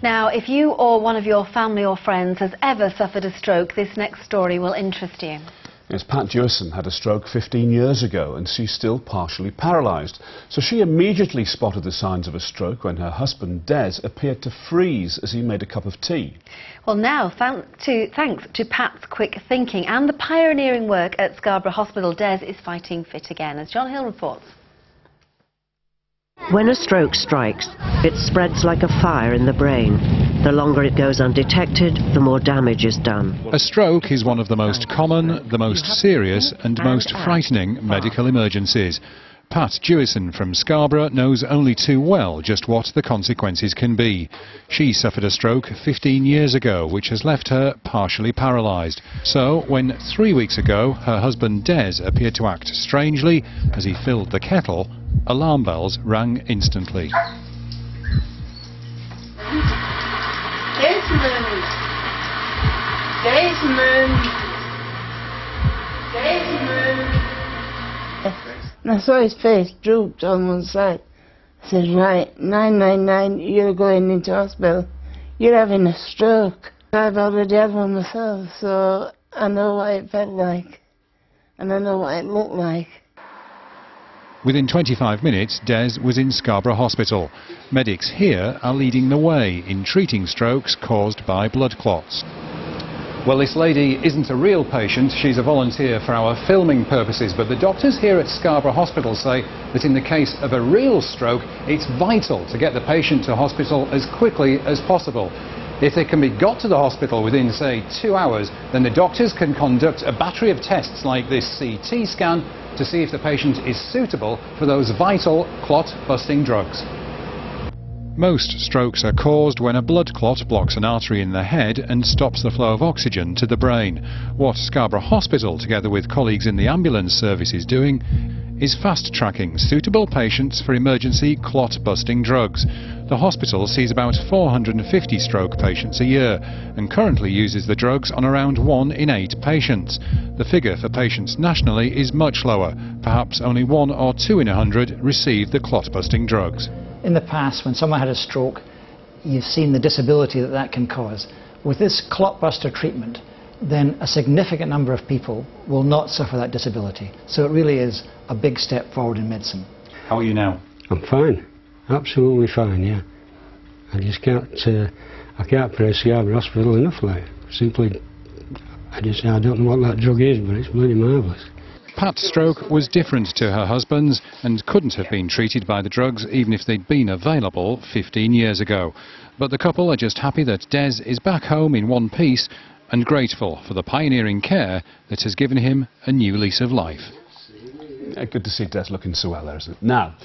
Now, if you or one of your family or friends has ever suffered a stroke, this next story will interest you. Yes, Pat Jewison had a stroke 15 years ago and she's still partially paralysed. So she immediately spotted the signs of a stroke when her husband Des appeared to freeze as he made a cup of tea. Well, now, thanks to Pat's quick thinking and the pioneering work at Scarborough Hospital, Des is fighting fit again, as John Hill reports. When a stroke strikes, it spreads like a fire in the brain. The longer it goes undetected, the more damage is done. A stroke is one of the most common, the most serious and most frightening medical emergencies. Pat Jewison from Scarborough knows only too well just what the consequences can be. She suffered a stroke 15 years ago, which has left her partially paralysed. So, when 3 weeks ago her husband Des appeared to act strangely as he filled the kettle, alarm bells rang instantly. And I saw his face drooped on one side. I said, right, 999, you're going into hospital. You're having a stroke. I've already had one myself, so I know what it felt like. And I know what it looked like. Within 25 minutes, Des was in Scarborough Hospital. Medics here are leading the way in treating strokes caused by blood clots. Well, this lady isn't a real patient, she's a volunteer for our filming purposes, but the doctors here at Scarborough Hospital say that in the case of a real stroke, it's vital to get the patient to hospital as quickly as possible. If they can be got to the hospital within, say, 2 hours, then the doctors can conduct a battery of tests like this CT scan to see if the patient is suitable for those vital clot-busting drugs. Most strokes are caused when a blood clot blocks an artery in the head and stops the flow of oxygen to the brain. What Scarborough Hospital, together with colleagues in the ambulance service, is doing is fast-tracking suitable patients for emergency clot-busting drugs. The hospital sees about 450 stroke patients a year and currently uses the drugs on around 1 in 8 patients. The figure for patients nationally is much lower. Perhaps only 1 or 2 in 100 receive the clot-busting drugs. In the past, when someone had a stroke, you've seen the disability that that can cause. With this clotbuster treatment, then a significant number of people will not suffer that disability. So it really is a big step forward in medicine. How are you now? I'm fine, absolutely fine, yeah. I just can't praise Scarborough Hospital enough, like. Simply, I don't know what that drug is, but it's bloody marvellous. Pat's stroke was different to her husband's and couldn't have been treated by the drugs even if they'd been available 15 years ago. But the couple are just happy that Des is back home in one piece and grateful for the pioneering care that has given him a new lease of life. Good to see Des looking so well there, isn't it? Now.